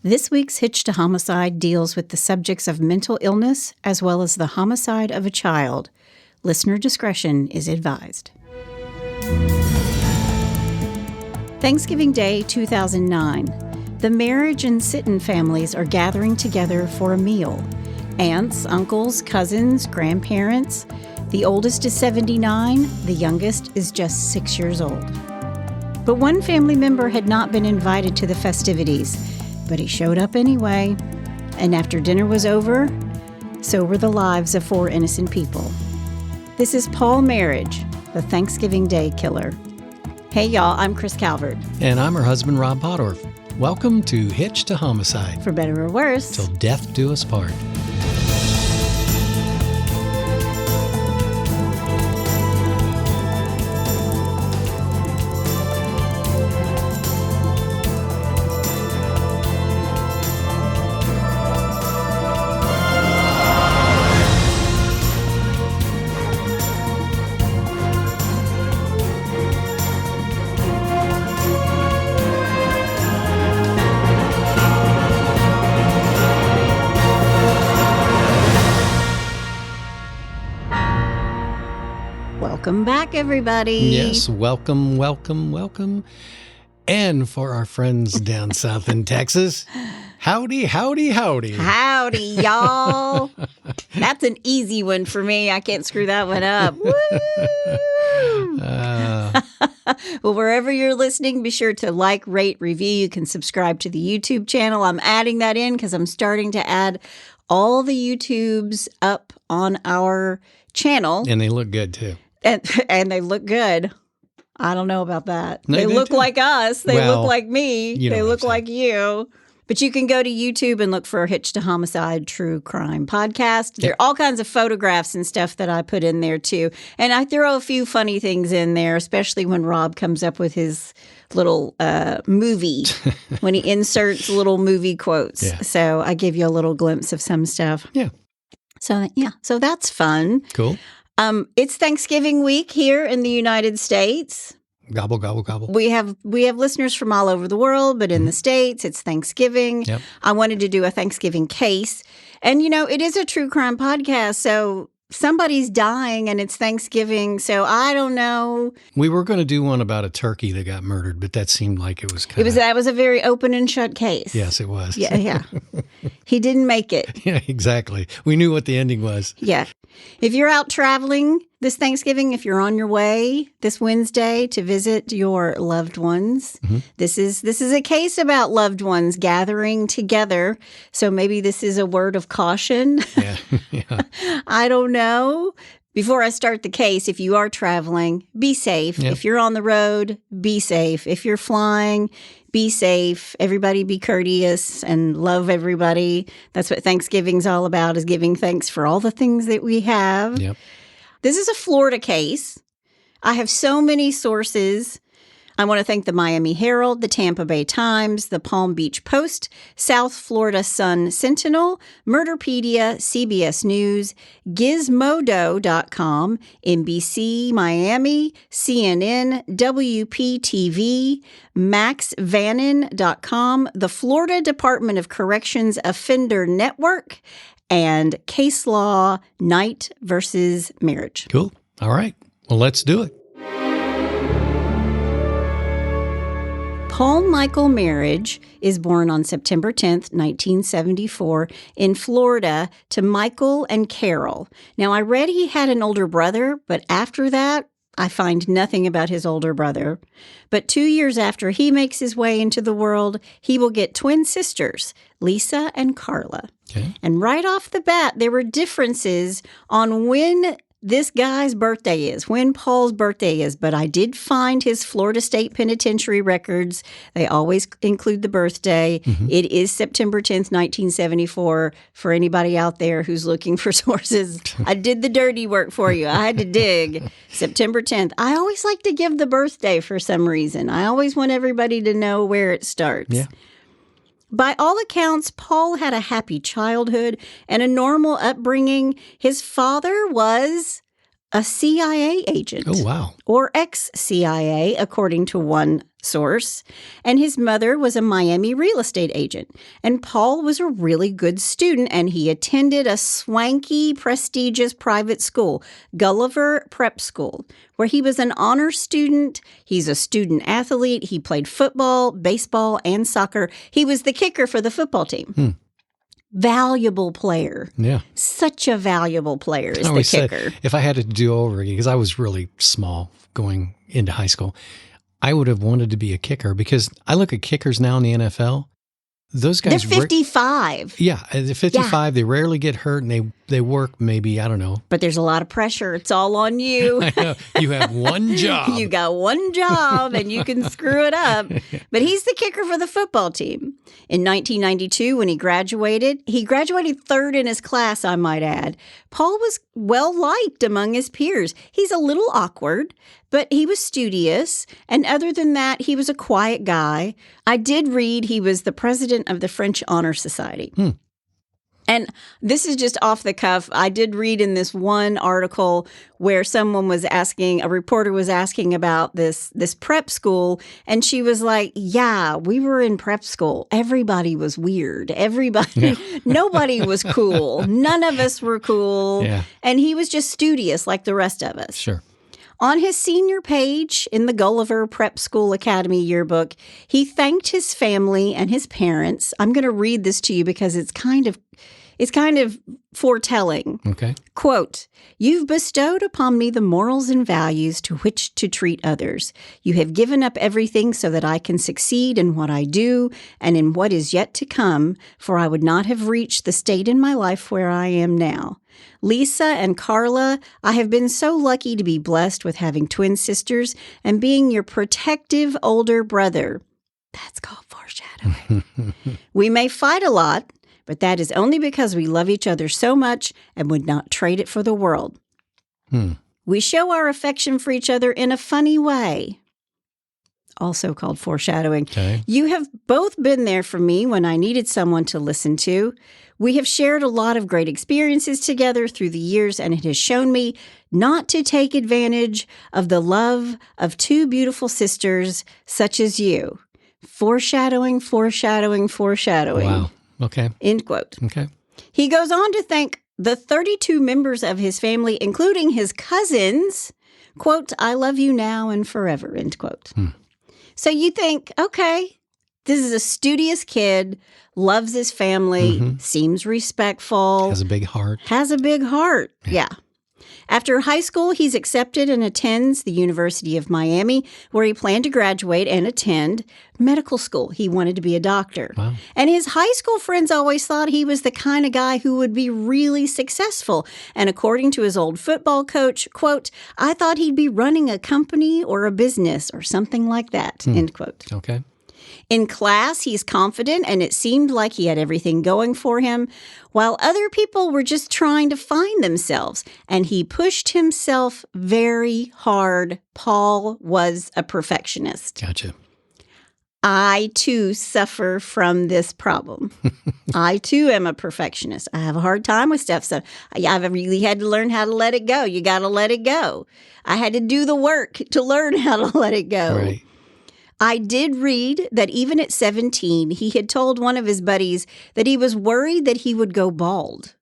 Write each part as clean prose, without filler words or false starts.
This week's Hitched to Homicide deals with the subjects of mental illness as well as the homicide of a child. Listener discretion is advised. Thanksgiving Day 2009. The Merhige and Sitton families are gathering together for a meal. Aunts, uncles, cousins, grandparents. The oldest is 79, the youngest is just 6 years old. But one family member had not been invited to the festivities, but he showed up anyway. And after dinner was over, so were the lives of 4 innocent people. This is Paul Merhige, the Thanksgiving Day killer. Hey y'all, I'm Chris Calvert. And I'm her husband, Rob Pottorff. Welcome to Hitched to Homicide. For better or worse. Till death do us part. Welcome back, everybody. Yes, welcome, welcome, welcome. And for our friends down south in Texas, howdy, howdy, howdy. Howdy, y'all. That's an easy one for me. I can't screw that one up. Woo! Well, wherever you're listening, be sure to like, rate, review. You can subscribe to the YouTube channel. I'm adding that in because I'm starting to add all the YouTubes up on our channel. And they look good, too. And they look good. I don't know about that. They look too. Like us. They look like me. They look like you. But you can go to YouTube and look for Hitched to Homicide True Crime Podcast. There are all kinds of photographs and stuff that I put in there, too. And I throw a few funny things in there, especially when Rob comes up with his little movie, when he inserts little movie quotes. Yeah. So I give you a little glimpse of some stuff. Yeah. So that's fun. Cool. It's Thanksgiving week here in the United States. Gobble, gobble, gobble. We have listeners from all over the world, but in the States, it's Thanksgiving. Yep. I wanted to do a Thanksgiving case. And, it is a true crime podcast, so somebody's dying and it's Thanksgiving, so I don't know. We were going to do one about a turkey that got murdered, but that seemed like it was That was a very open and shut case. Yes, it was. Yeah. He didn't make it. Yeah, exactly. We knew what the ending was. Yeah. If you're out traveling this Thanksgiving, if you're on your way this Wednesday to visit your loved ones, this is a case about loved ones gathering together. So maybe this is a word of caution. Yeah. I don't know. Before I start the case, if you are traveling, be safe. Yep. If you're on the road, be safe. If you're flying, be safe. Everybody be courteous and love everybody. That's what Thanksgiving's all about, is giving thanks for all the things that we have. Yep. This is a Florida case. I have so many sources. I want to thank the Miami Herald, the Tampa Bay Times, the Palm Beach Post, South Florida Sun Sentinel, Murderpedia, CBS News, Gizmodo.com, NBC Miami, CNN, WPTV, MaxVannon.com, the Florida Department of Corrections Offender Network, and Case Law, Knight versus Merhige. Cool. All right. Well, let's do it. Paul Michael Merhige is born on September 10th, 1974, in Florida to Michael and Carol. Now, I read he had an older brother, but after that, I find nothing about his older brother. But 2 years after he makes his way into the world, he will get twin sisters, Lisa and Carla. Okay. And right off the bat, there were differences on when this guy's birthday is, when Paul's birthday is, but I did find his Florida State Penitentiary records. They always include the birthday. It is September 10th, 1974, for anybody out there who's looking for sources. I did the dirty work for you. I had to dig. September 10th. I always like to give the birthday for some reason. I always want everybody to know where it starts. Yeah. By all accounts, Paul had a happy childhood and a normal upbringing. His father was a CIA agent. Oh, wow. Or ex-CIA, according to one source. And his mother was a Miami real estate agent. And Paul was a really good student, and he attended a swanky, prestigious private school, Gulliver Prep School, where he was an honor student. He's a student athlete. He played football, baseball, and soccer. He was the kicker for the football team. Valuable player. Yeah. Such a valuable player is the kicker. If I had to do over again, because I was really small going into high school, I would have wanted to be a kicker, because I look at kickers now in the NFL. Those guys, they're 55. They're 55. Yeah. They rarely get hurt, and they work maybe, I don't know. But there's a lot of pressure. It's all on you. I know. You have one job. You got one job, and you can screw it up. But he's the kicker for the football team. In 1992, when he graduated third in his class, I might add. Paul was well-liked among his peers. He's a little awkward, but he was studious. And other than that, he was a quiet guy. I did read he was the president of the French Honor Society. And this is just off the cuff. I did read in this one article where someone was asking, a reporter was asking about this prep school. And she was like, yeah, we were in prep school. Everybody was weird. Nobody was cool. None of us were cool. Yeah. And he was just studious like the rest of us. Sure. On his senior page in the Gulliver Prep School Academy yearbook, he thanked his family and his parents. I'm going to read this to you because it's kind of foretelling. Okay. Quote, "You've bestowed upon me the morals and values to which to treat others. You have given up everything so that I can succeed in what I do and in what is yet to come, for I would not have reached the state in my life where I am now. Lisa and Carla, I have been so lucky to be blessed with having twin sisters and being your protective older brother." That's called foreshadowing. "We may fight a lot, but that is only because we love each other so much and would not trade it for the world. We show our affection for each other in a funny way." Also called foreshadowing. Okay. "You have both been there for me when I needed someone to listen to. We have shared a lot of great experiences together through the years, and it has shown me not to take advantage of the love of two beautiful sisters such as you." Foreshadowing, foreshadowing, foreshadowing. Wow. Okay. End quote. Okay. He goes on to thank the 32 members of his family, including his cousins, quote, "I love you now and forever," end quote. So you think, okay, this is a studious kid, loves his family, seems respectful. Has a big heart. Yeah. After high school, he's accepted and attends the University of Miami, where he planned to graduate and attend medical school. He wanted to be a doctor. Wow. And his high school friends always thought he was the kind of guy who would be really successful. And according to his old football coach, quote, "I thought he'd be running a company or a business or something like that," end quote. Okay. In class, he's confident, and it seemed like he had everything going for him, while other people were just trying to find themselves. And he pushed himself very hard. Paul was a perfectionist. Gotcha. I, too, suffer from this problem. I, too, am a perfectionist. I have a hard time with stuff, so I've really had to learn how to let it go. You got to let it go. I had to do the work to learn how to let it go. Right. I did read that even at 17, he had told one of his buddies that he was worried that he would go bald.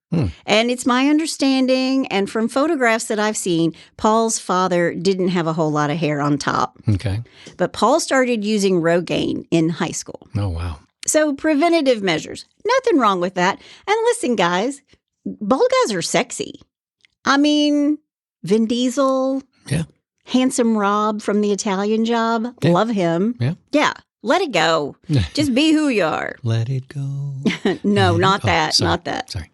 And it's my understanding, and from photographs that I've seen, Paul's father didn't have a whole lot of hair on top. Okay. But Paul started using Rogaine in high school. Oh, wow. So preventative measures, nothing wrong with that. And listen, guys, bald guys are sexy. I mean, Vin Diesel. Yeah. Handsome Rob from The Italian Job. Yeah. Love him. Yeah. Let it go. Just be who you are. Let it go. No, not that. Sorry. Not that. Sorry.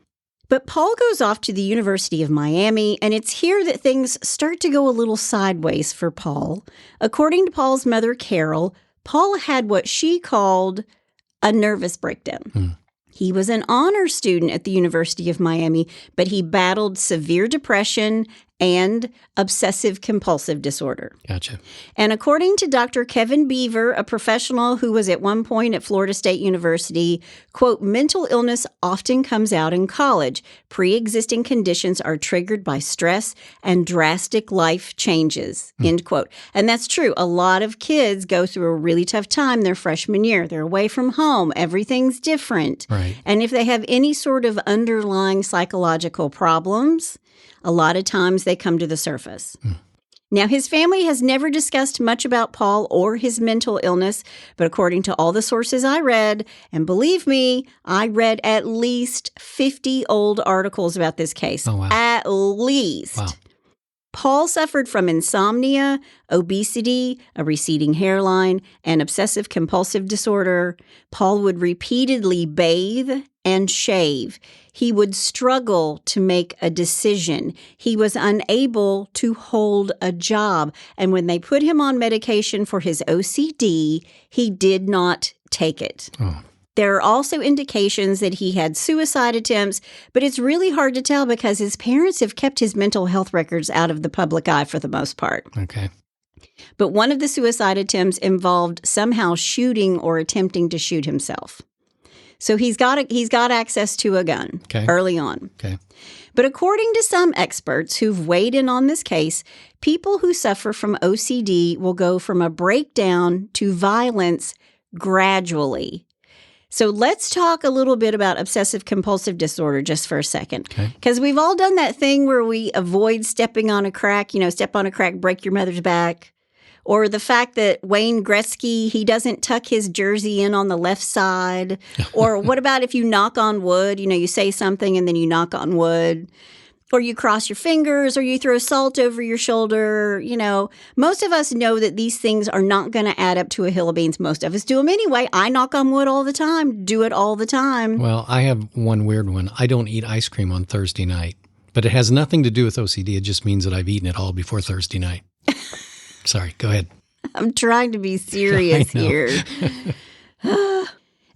But Paul goes off to the University of Miami, and it's here that things start to go a little sideways for Paul. According to Paul's mother, Carol, Paul had what she called a nervous breakdown. He was an honor student at the University of Miami, but he battled severe depression, and obsessive compulsive disorder. Gotcha. And according to Dr. Kevin Beaver, a professional who was at one point at Florida State University, quote, mental illness often comes out in college. Pre-existing conditions are triggered by stress and drastic life changes, end quote. And that's true. A lot of kids go through a really tough time their freshman year. They're away from home. Everything's different. Right. And if they have any sort of underlying psychological problems, a lot of times they come to the surface. Now, his family has never discussed much about Paul or his mental illness, but according to all the sources I read, and believe me, I read at least 50 old articles about this case. Oh, wow. At least. Wow. Paul suffered from insomnia, obesity, a receding hairline, and obsessive compulsive disorder. Paul would repeatedly bathe and shave. He would struggle to make a decision. He was unable to hold a job. And when they put him on medication for his OCD, he did not take it. Oh. There are also indications that he had suicide attempts, but it's really hard to tell because his parents have kept his mental health records out of the public eye for the most part. Okay. But one of the suicide attempts involved somehow shooting or attempting to shoot himself. So he's got access to a gun early on. Okay. But according to some experts who've weighed in on this case, people who suffer from OCD will go from a breakdown to violence gradually. So let's talk a little bit about obsessive compulsive disorder just for a second. Because we've all done that thing where we avoid stepping on a crack, step on a crack, break your mother's back. Or the fact that Wayne Gretzky, he doesn't tuck his jersey in on the left side. Or what about if you knock on wood, you say something and then you knock on wood. Or you cross your fingers, or you throw salt over your shoulder. Most of us know that these things are not going to add up to a hill of beans. Most of us do them anyway. I knock on wood all the time, do it all the time. Well, I have one weird one. I don't eat ice cream on Thursday night, but it has nothing to do with OCD. It just means that I've eaten it all before Thursday night. Sorry, go ahead. I'm trying to be serious here.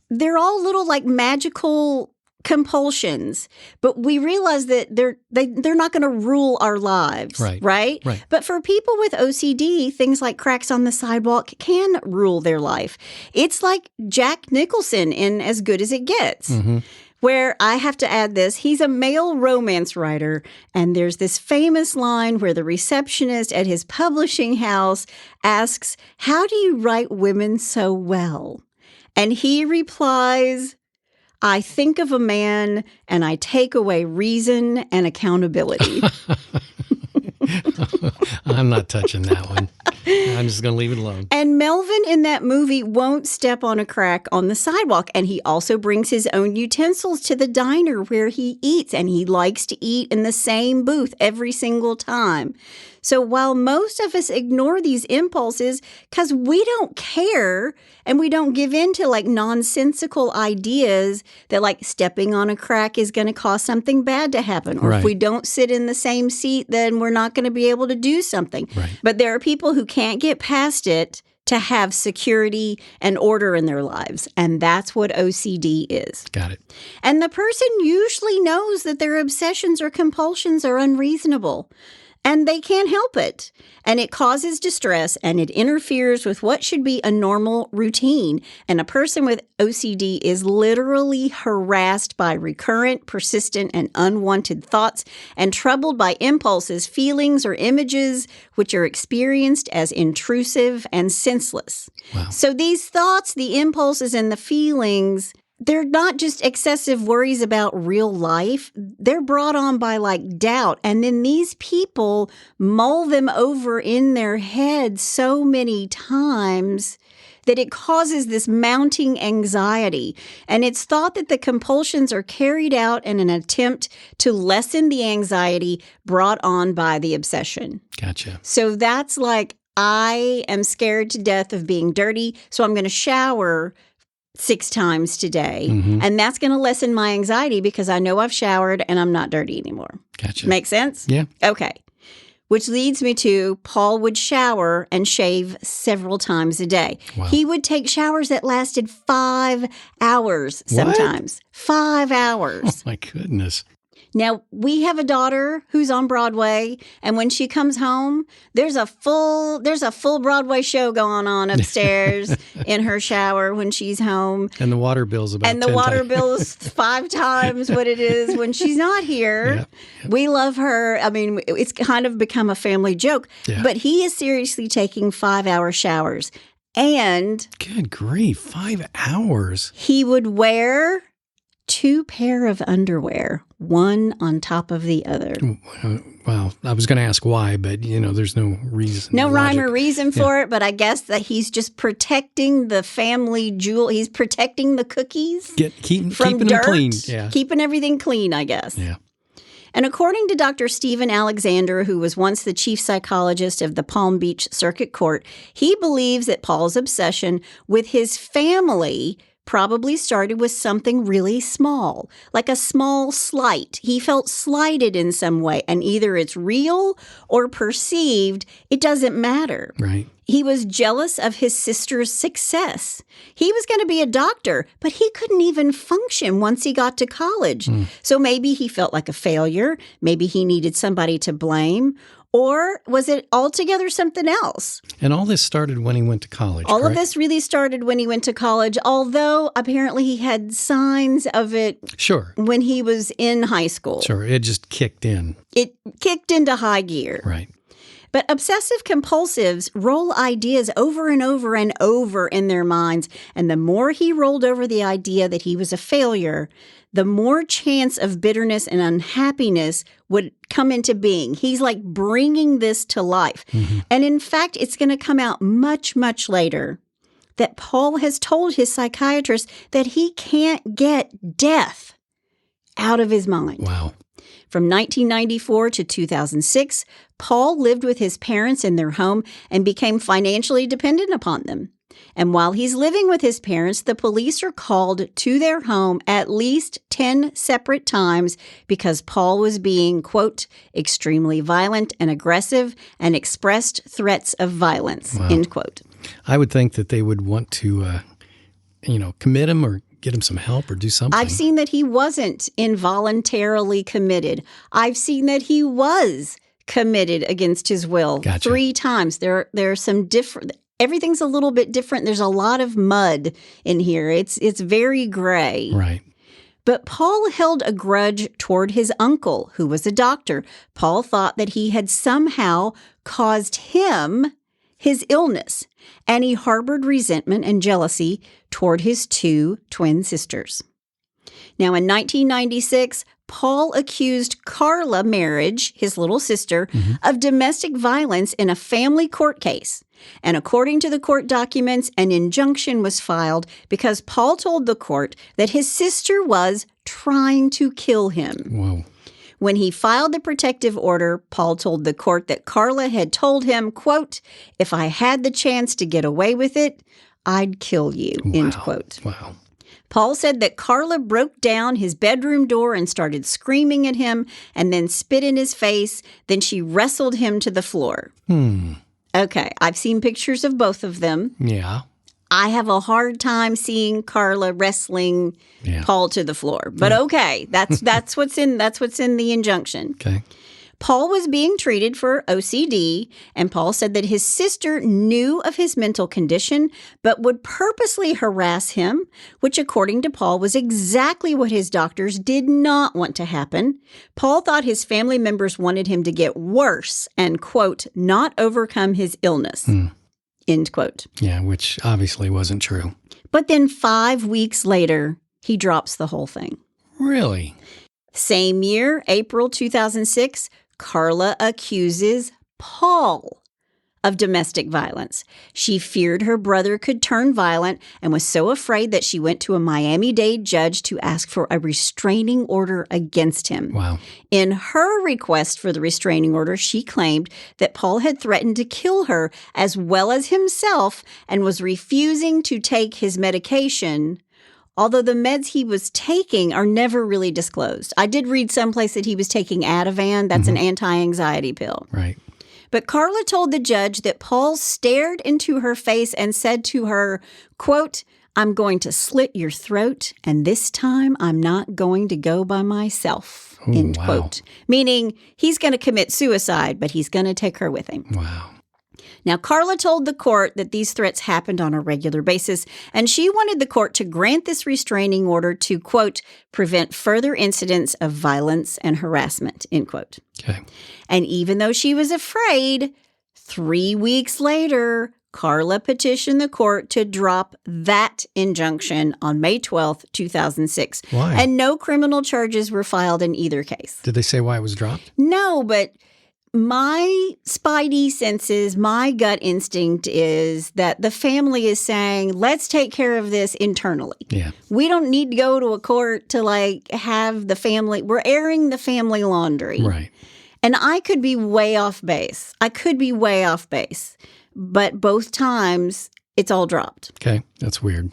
They're all little magical compulsions, but we realize that they're not going to rule our lives, right? But for people with OCD, things like cracks on the sidewalk can rule their life. It's like Jack Nicholson in As Good as It Gets. Where I have to add this, he's a male romance writer, and there's this famous line where the receptionist at his publishing house asks, "How do you write women so well?" And he replies, "I think of a man and I take away reason and accountability." I'm not touching that one. I'm just going to leave it alone. And Melvin in that movie won't step on a crack on the sidewalk. And he also brings his own utensils to the diner where he eats. And he likes to eat in the same booth every single time. So while most of us ignore these impulses because we don't care and we don't give in to nonsensical ideas that stepping on a crack is going to cause something bad to happen. Or if we don't sit in the same seat, then we're not going to be able to do something. But there are people who can't get past it to have security and order in their lives. And that's what OCD is. Got it. And the person usually knows that their obsessions or compulsions are unreasonable. And they can't help it. And it causes distress and it interferes with what should be a normal routine. And a person with OCD is literally harassed by recurrent, persistent, and unwanted thoughts and troubled by impulses, feelings, or images which are experienced as intrusive and senseless. Wow. So these thoughts, the impulses, and the feelings, they're not just excessive worries about real life. They're brought on by doubt. And then these people mull them over in their head so many times that it causes this mounting anxiety. And it's thought that the compulsions are carried out in an attempt to lessen the anxiety brought on by the obsession. Gotcha. So that's I am scared to death of being dirty, so I'm going to shower 6 times today. And that's going to lessen my anxiety because I know I've showered and I'm not dirty anymore. Gotcha. Make sense? Yeah. Okay. Which leads me to Paul would shower and shave several times a day. Wow. He would take showers that lasted 5 hours sometimes. 5 hours. Oh, my goodness. Now, we have a daughter who's on Broadway, and when she comes home, there's a full Broadway show going on upstairs in her shower when she's home. And the water bill's about 10 times. And the water bill is 5 times what it is when she's not here. Yep. We love her. I mean, it's kind of become a family joke. Yeah. But he is seriously taking 5-hour showers. And good grief, 5 hours. He would wear 2 pair of underwear, one on top of the other. Well, I was going to ask why, but, there's no reason. No rhyme or reason for it, but I guess that he's just protecting the family jewel. He's protecting the cookies keeping dirt, them clean. Yeah. Keeping everything clean, I guess. Yeah. And according to Dr. Stephen Alexander, who was once the chief psychologist of the Palm Beach Circuit Court, he believes that Paul's obsession with his family probably started with something really small, like a small slight. He felt slighted in some way, and either it's real or perceived, it doesn't matter. Right. He was jealous of his sister's success. He was going to be a doctor, but he couldn't even function once he got to college. So maybe he felt like a failure. Maybe he needed somebody to blame. Or was it altogether something else? And all this started when he went to college, All correct? of this really started when he went to college, although apparently he had signs of it Sure. when he was in high school. Sure. It just kicked in. It kicked into high gear. Right. But obsessive compulsives roll ideas over and over and over in their minds. And the more he rolled over the idea that he was a failure, the more chance of bitterness and unhappiness would come into being. He's like bringing this to life. Mm-hmm. And in fact, it's going to come out much, much later that Paul has told his psychiatrist that he can't get death out of his mind. Wow. From 1994 to 2006, Paul lived with his parents in their home and became financially dependent upon them. And while he's living with his parents, the police are called to their home at least 10 separate times because Paul was being, quote, extremely violent and aggressive and expressed threats of violence, wow. End quote. I would think that they would want to, commit him or get him some help or do something. I've seen that he wasn't involuntarily committed. I've seen that he was committed against his will. Gotcha. 3 times. There are some different. Everything's a little bit different. There's a lot of mud in here. It's very gray. Right. But Paul held a grudge toward his uncle, who was a doctor. Paul thought that he had somehow caused him his illness, and he harbored resentment and jealousy toward his 2 twin sisters. Now, in 1996, Paul accused Carla Merhige, his little sister, of domestic violence in a family court case. And according to the court documents, an injunction was filed because Paul told the court that his sister was trying to kill him. Whoa. When he filed the protective order, Paul told the court that Carla had told him, quote, if I had the chance to get away with it, I'd kill you, end quote. Wow. Paul said that Carla broke down his bedroom door and started screaming at him and then spit in his face. Then she wrestled him to the floor. Okay, I've seen pictures of both of them. Yeah. I have a hard time seeing Carla wrestling Paul to the floor. But okay, that's what's in the injunction. Okay. Paul was being treated for OCD, and Paul said that his sister knew of his mental condition, but would purposely harass him, which according to Paul was exactly what his doctors did not want to happen. Paul thought his family members wanted him to get worse and, quote, not overcome his illness, end quote. Yeah, which obviously wasn't true. But then 5 weeks later, he drops the whole thing. Really? Same year, April 2006, Carla accuses Paul of domestic violence. She feared her brother could turn violent and was so afraid that she went to a Miami-Dade judge to ask for a restraining order against him. Wow. In her request for the restraining order, she claimed that Paul had threatened to kill her as well as himself and was refusing to take his medication, although the meds he was taking are never really disclosed. I did read someplace that he was taking Ativan. That's an anti-anxiety pill. Right. But Carla told the judge that Paul stared into her face and said to her, quote, I'm going to slit your throat, and this time I'm not going to go by myself, Ooh, end wow. quote. Meaning he's going to commit suicide, but he's going to take her with him. Wow. Now, Carla told the court that these threats happened on a regular basis, and she wanted the court to grant this restraining order to, quote, prevent further incidents of violence and harassment, end quote. Okay. And even though she was afraid, 3 weeks later, Carla petitioned the court to drop that injunction on May 12th, 2006. Why? And no criminal charges were filed in either case. Did they say why it was dropped? No, but my spidey senses, my gut instinct is that the family is saying, let's take care of this internally. Yeah. We don't need to go to a court to have the family. We're airing the family laundry. Right. And I could be way off base. But both times it's all dropped. Okay. That's weird.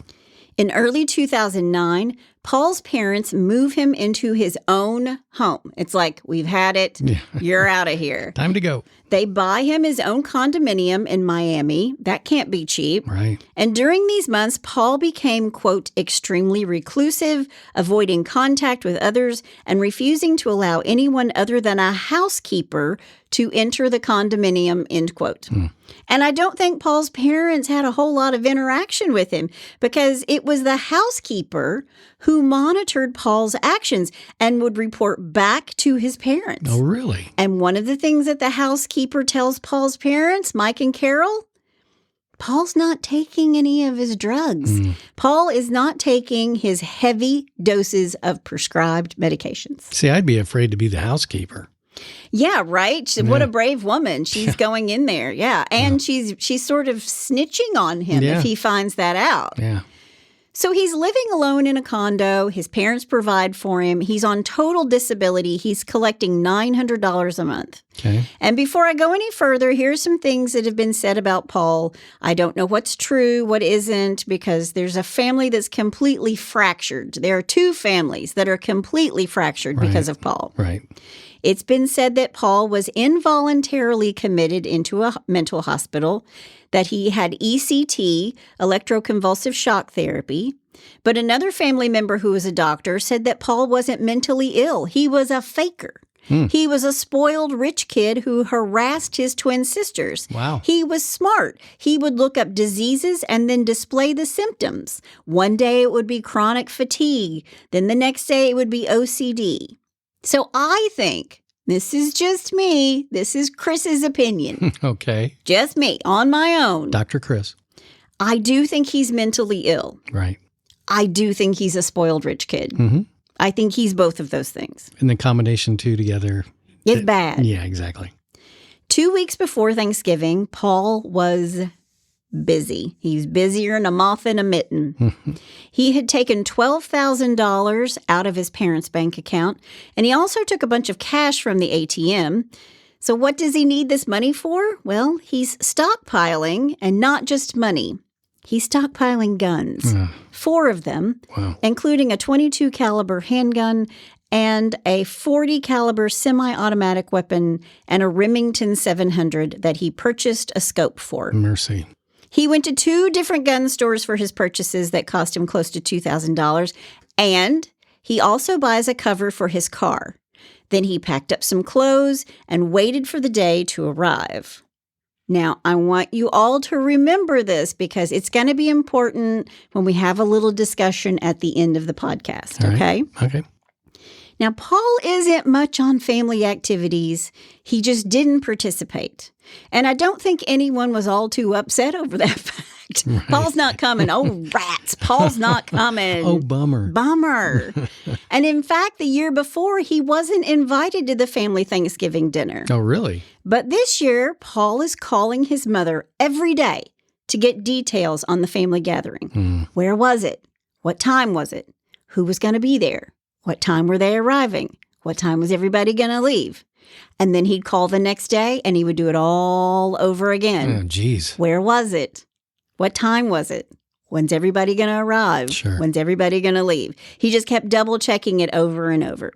In early 2009, Paul's parents move him into his own home. It's like, we've had it. Yeah. You're out of here. Time to go. They buy him his own condominium in Miami. That can't be cheap. Right. And during these months, Paul became, quote, extremely reclusive, avoiding contact with others and refusing to allow anyone other than a housekeeper to enter the condominium, end quote. And I don't think Paul's parents had a whole lot of interaction with him because it was the housekeeper who monitored Paul's actions and would report back to his parents. Oh, really? And one of the things that the housekeeper tells Paul's parents, Mike and Carol, Paul's not taking any of his drugs. Paul is not taking his heavy doses of prescribed medications. See, I'd be afraid to be the housekeeper. Yeah, right? What a brave woman. She's going in there. Yeah. And she's sort of snitching on him if he finds that out. Yeah. So he's living alone in a condo. His parents provide for him. He's on total disability. He's collecting $900 a month. Okay. And before I go any further, here's some things that have been said about Paul. I don't know what's true, what isn't, because there's a family that's completely fractured. There are two families that are completely fractured because of Paul. Right. It's been said that Paul was involuntarily committed into a mental hospital, that he had ECT, electroconvulsive shock therapy. But another family member who was a doctor said that Paul wasn't mentally ill. He was a faker. He was a spoiled rich kid who harassed his twin sisters. Wow. He was smart. He would look up diseases and then display the symptoms. One day it would be chronic fatigue. Then the next day it would be OCD. So I think, this is just me, this is Chris's opinion. Okay. Just me, on my own. Dr. Chris. I do think he's mentally ill. Right. I do think he's a spoiled rich kid. I think he's both of those things. And the combination two together. It's bad. Yeah, exactly. 2 weeks before Thanksgiving, Paul was busy. He's busier than a moth in a mitten. He had taken $12,000 out of his parents' bank account, and he also took a bunch of cash from the ATM. So what does he need this money for? Well, he's stockpiling, and not just money. He's stockpiling guns, 4 of them, including a .22 caliber handgun and a .40 caliber semi-automatic weapon and a Remington 700 that he purchased a scope for. Mercy. He went to 2 different gun stores for his purchases that cost him close to $2,000, and he also buys a cover for his car. Then he packed up some clothes and waited for the day to arrive. Now, I want you all to remember this because it's going to be important when we have a little discussion at the end of the podcast, okay? Okay. Now, Paul isn't much on family activities. He just didn't participate. And I don't think anyone was all too upset over that fact. Right. Paul's not coming. Oh, rats. Paul's not coming. Oh, bummer. Bummer. And in fact, the year before, he wasn't invited to the family Thanksgiving dinner. Oh, really? But this year, Paul is calling his mother every day to get details on the family gathering. Where was it? What time was it? Who was going to be there? What time were they arriving? What time was everybody going to leave? And then he'd call the next day and he would do it all over again. Oh, geez. Where was it? What time was it? When's everybody going to arrive? Sure. When's everybody going to leave? He just kept double checking it over and over.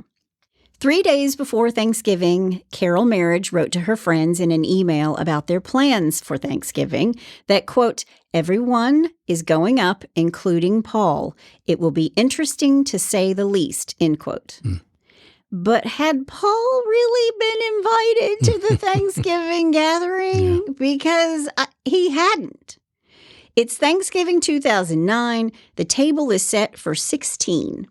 3 days before Thanksgiving, Carol Merhige wrote to her friends in an email about their plans for Thanksgiving that, quote, "Everyone is going up, including Paul. It will be interesting to say the least," end quote. But had Paul really been invited to the Thanksgiving gathering? Yeah. Because he hadn't. It's Thanksgiving 2009. The table is set for 16.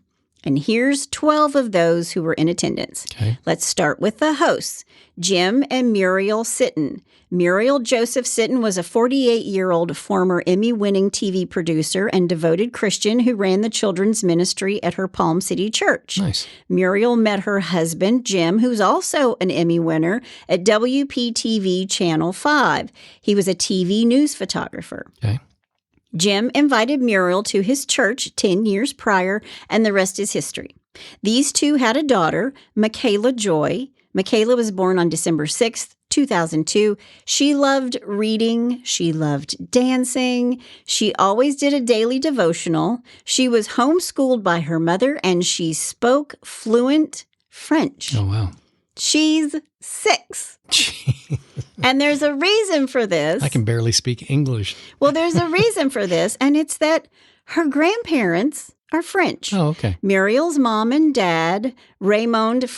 And here's 12 of those who were in attendance. Okay. Let's start with the hosts, Jim and Muriel Sitton. Muriel Joseph Sitton was a 48-year-old former Emmy-winning TV producer and devoted Christian who ran the children's ministry at her Palm City church. Nice. Muriel met her husband, Jim, who's also an Emmy winner, at WPTV Channel 5. He was a TV news photographer. Okay. Jim invited Muriel to his church 10 years prior, and the rest is history. These two had a daughter, Makayla Joy. Makayla was born on December 6th, 2002. She loved reading. She loved dancing. She always did a daily devotional. She was homeschooled by her mother, and she spoke fluent French. Oh, wow. She's 6. And there's a reason for this. I can barely speak English. Well, there's a reason for this, and it's that her grandparents are French. Oh, okay. Muriel's mom and dad, Raymonde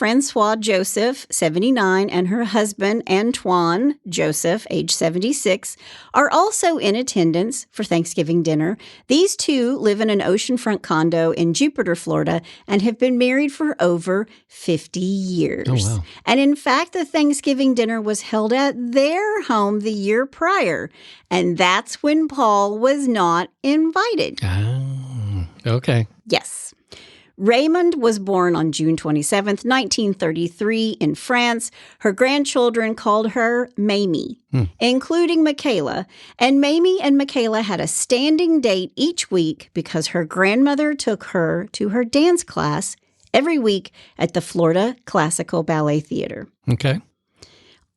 Joseph, 79, and her husband, Antoine Joseph, age 76, are also in attendance for Thanksgiving dinner. These two live in an oceanfront condo in Jupiter, Florida, and have been married for over 50 years. Oh, wow. And in fact, the Thanksgiving dinner was held at their home the year prior, and that's when Paul was not invited. Okay. Yes. Raymonde was born on June 27th, 1933 in France. Her grandchildren called her Mamie, including Makayla. And Mamie and Makayla had a standing date each week because her grandmother took her to her dance class every week at the Florida Classical Ballet Theater. Okay.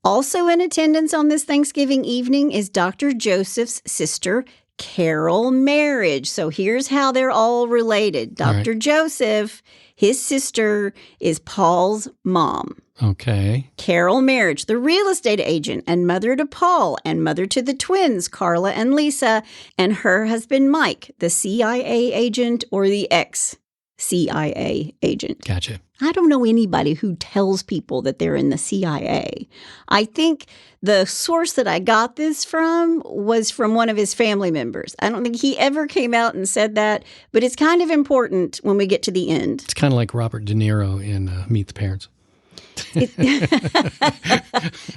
Also in attendance on this Thanksgiving evening is Dr. Joseph's sister, Carol Merhige. So here's how they're all related. Dr. Joseph, his sister, is Paul's mom. Okay. Carol Merhige, the real estate agent and mother to Paul and mother to the twins, Carla and Lisa, and her husband, Mike, the CIA agent or the ex-CIA agent. Gotcha. I don't know anybody who tells people that they're in the CIA. I think the source that I got this from was from one of his family members. I don't think he ever came out and said that, but it's kind of important when we get to the end. It's kind of like Robert De Niro in Meet the Parents. It's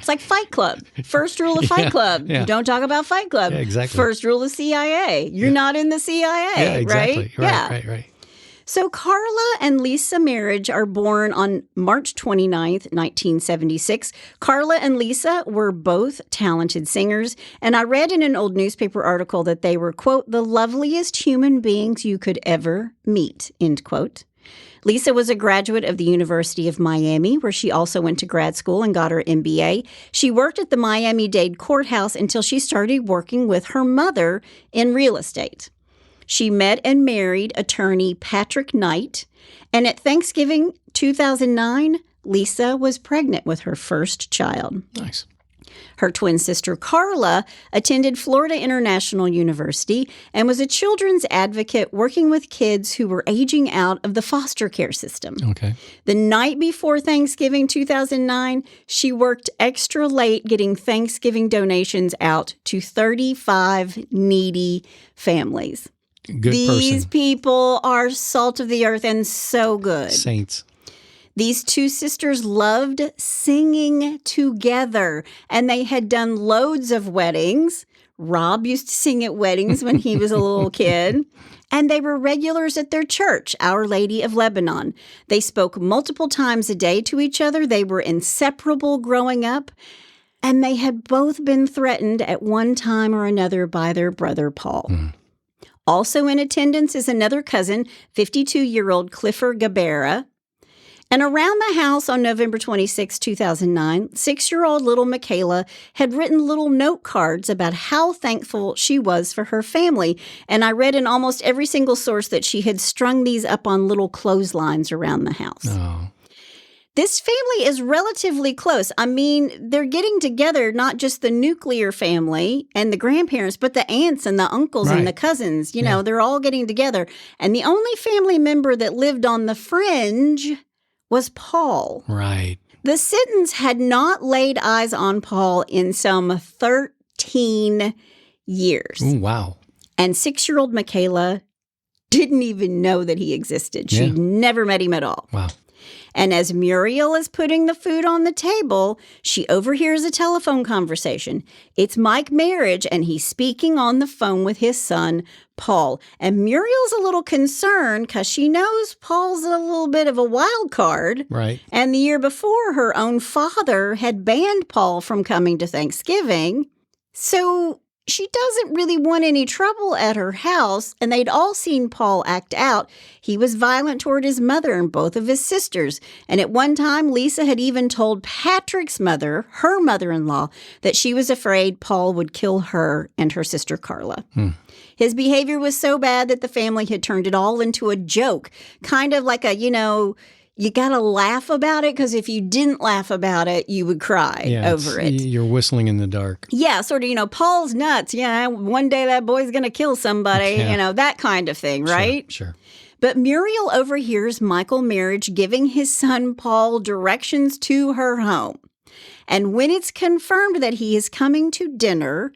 like Fight Club. First rule of Fight Club. Yeah. You don't talk about Fight Club. Yeah, exactly. First rule of CIA. You're not in the CIA, Yeah, exactly. right? Right. So Carla and Lisa Merhige are born on March 29th, 1976. Carla and Lisa were both talented singers, and I read in an old newspaper article that they were, quote, the loveliest human beings you could ever meet, end quote. Lisa was a graduate of the University of Miami, where she also went to grad school and got her MBA. She worked at the Miami-Dade courthouse until she started working with her mother in real estate. She met and married attorney Patrick Knight, and at Thanksgiving 2009, Lisa was pregnant with her first child. Nice. Her twin sister Carla attended Florida International University and was a children's advocate working with kids who were aging out of the foster care system. Okay. The night before Thanksgiving 2009, she worked extra late getting Thanksgiving donations out to 35 needy families. Good These person. people are salt of the earth and so good. Saints. These two sisters loved singing together, and they had done loads of weddings. Rob used to sing at weddings when he was a little kid. And they were regulars at their church, Our Lady of Lebanon. They spoke multiple times a day to each other. They were inseparable growing up. And they had both been threatened at one time or another by their brother, Paul. Also in attendance is another cousin, 52-year-old Clifford Gabera. And around the house on November 26, 2009, 6-year-old little Makayla had written little note cards about how thankful she was for her family. And I read in almost every single source that she had strung these up on little clotheslines around the house. Oh. This family is relatively close. I mean, they're getting together, not just the nuclear family and the grandparents, but the aunts and the uncles and the cousins. You know, they're all getting together. And the only family member that lived on the fringe was Paul. Right. The Sittons had not laid eyes on Paul in some 13 years. Ooh, wow. And 6-year-old Makayla didn't even know that he existed. She'd never met him at all. Wow. And as Muriel is putting the food on the table, she overhears a telephone conversation. It's Mike Merhige, and he's speaking on the phone with his son, Paul. And Muriel's a little concerned because she knows Paul's a little bit of a wild card. Right. And the year before, her own father had banned Paul from coming to Thanksgiving. So she doesn't really want any trouble at her house, and they'd all seen Paul act out. He was violent toward his mother and both of his sisters. And at one time, Lisa had even told Patrick's mother, her mother-in-law, that she was afraid Paul would kill her and her sister Carla. His behavior was so bad that the family had turned it all into a joke, kind of like a, you got to laugh about it because if you didn't laugh about it, you would cry over it. You're whistling in the dark. Yeah, sort of, Paul's nuts. Yeah, one day that boy's going to kill somebody, that kind of thing, right? Sure. But Muriel overhears Michael Merhige giving his son Paul directions to her home. And when it's confirmed that he is coming to dinner,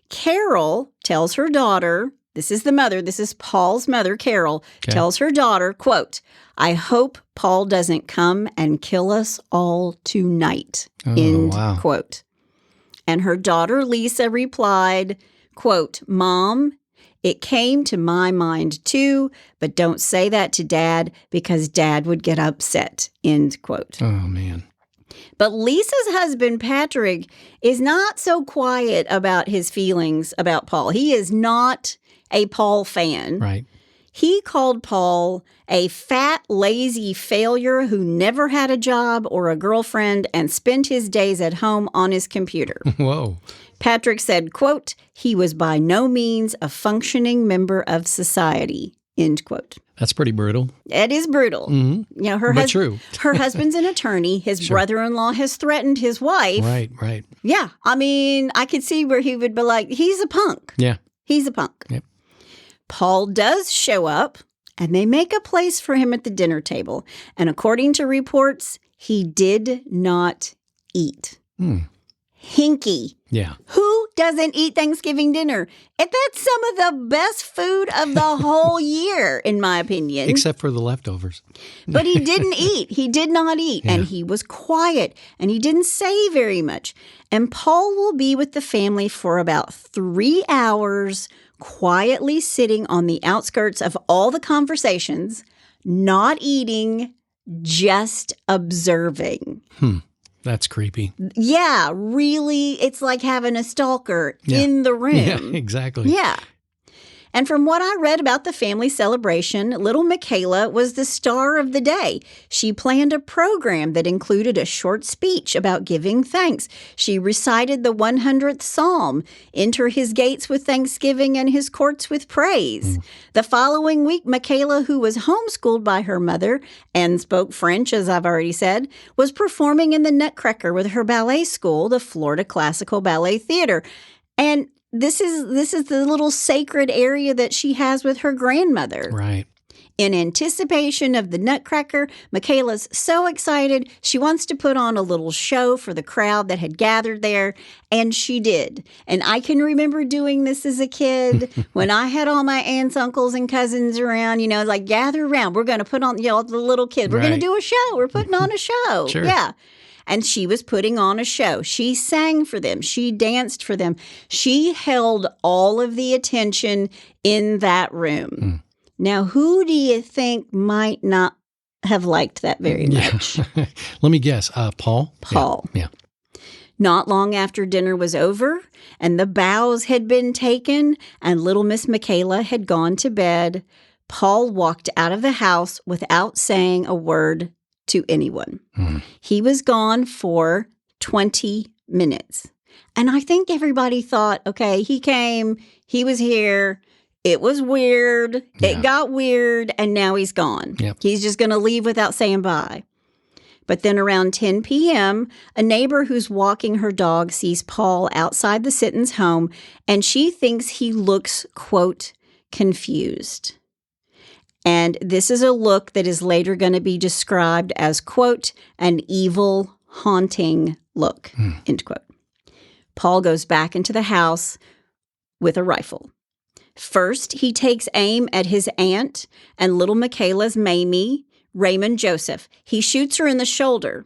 Carol tells her daughter, this is the mother, this is Paul's mother, Carol, tells her daughter, quote, "I hope Paul doesn't come and kill us all tonight," end quote. And her daughter, Lisa, replied, quote, "Mom, it came to my mind too, but don't say that to Dad because Dad would get upset," end quote. Oh, man. But Lisa's husband, Patrick, is not so quiet about his feelings about Paul. He is not a Paul fan. Right. He called Paul a fat, lazy failure who never had a job or a girlfriend and spent his days at home on his computer. Whoa. Patrick said, quote, "He was by no means a functioning member of society," end quote. That's pretty brutal. It is brutal. Mm-hmm. But true. Her husband's an attorney. His brother-in-law has threatened his wife. Right. Yeah. I mean, I could see where he would be like, he's a punk. Yeah. He's a punk. Yep. Paul does show up, and they make a place for him at the dinner table. And according to reports, he did not eat. Hinky. Yeah. Who doesn't eat Thanksgiving dinner? And that's some of the best food of the whole year, in my opinion. Except for the leftovers. But he didn't eat. He did not eat. Yeah. And he was quiet. And he didn't say very much. And Paul will be with the family for about 3 hours, quietly sitting on the outskirts of all the conversations, not eating, just observing. That's creepy. Yeah, really, it's like having a stalker in the room. Yeah, exactly. Yeah. And from what I read about the family celebration, little Makayla was the star of the day. She planned a program that included a short speech about giving thanks. She recited the 100th Psalm, "Enter his gates with thanksgiving and his courts with praise." The following week, Makayla, who was homeschooled by her mother and spoke French, as I've already said, was performing in the Nutcracker with her ballet school, the Florida Classical Ballet Theater. And this is the little sacred area that she has with her grandmother. Right. In anticipation of the Nutcracker, Makayla's so excited, she wants to put on a little show for the crowd that had gathered there, and she did. And I can remember doing this as a kid when I had all my aunts, uncles, and cousins around, like, gather around. We're going to put on, the little kid. We're going to do a show. We're putting on a show. Sure. Yeah. And she was putting on a show. She sang for them. She danced for them. She held all of the attention in that room. Now, who do you think might not have liked that very much? Let me guess. Paul? Paul. Yeah. Not long after dinner was over and the bows had been taken and little Miss Makayla had gone to bed, Paul walked out of the house without saying a word to anyone. He was gone for 20 minutes. And I think everybody thought, okay, he came, he was here, it was weird, it got weird, and now he's gone. Yep. He's just going to leave without saying bye. But then around 10 p.m., a neighbor who's walking her dog sees Paul outside the Sittons' home, and she thinks he looks, quote, confused. And this is a look that is later going to be described as, quote, an evil, haunting look, end quote. Paul goes back into the house with a rifle. First, he takes aim at his aunt and little Makayla's Mamie, Raymonde Joseph. He shoots her in the shoulder.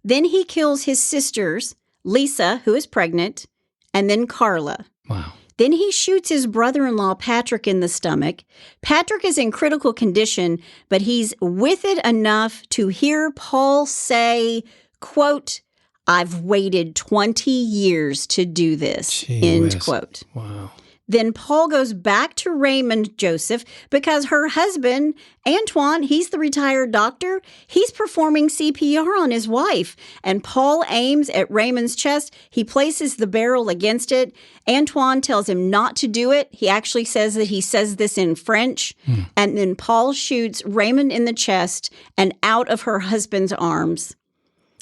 Then he kills his sisters, Lisa, who is pregnant, and then Carla. Wow. Then he shoots his brother-in-law, Patrick, in the stomach. Patrick is in critical condition, but he's with it enough to hear Paul say, quote, I've waited 20 years to do this, end quote. Wow. Then Paul goes back to Raymonde Joseph because her husband, Antoine, he's the retired doctor. He's performing CPR on his wife. And Paul aims at Raymonde's chest. He places the barrel against it. Antoine tells him not to do it. He actually says that he says this in French. And then Paul shoots Raymonde in the chest and out of her husband's arms.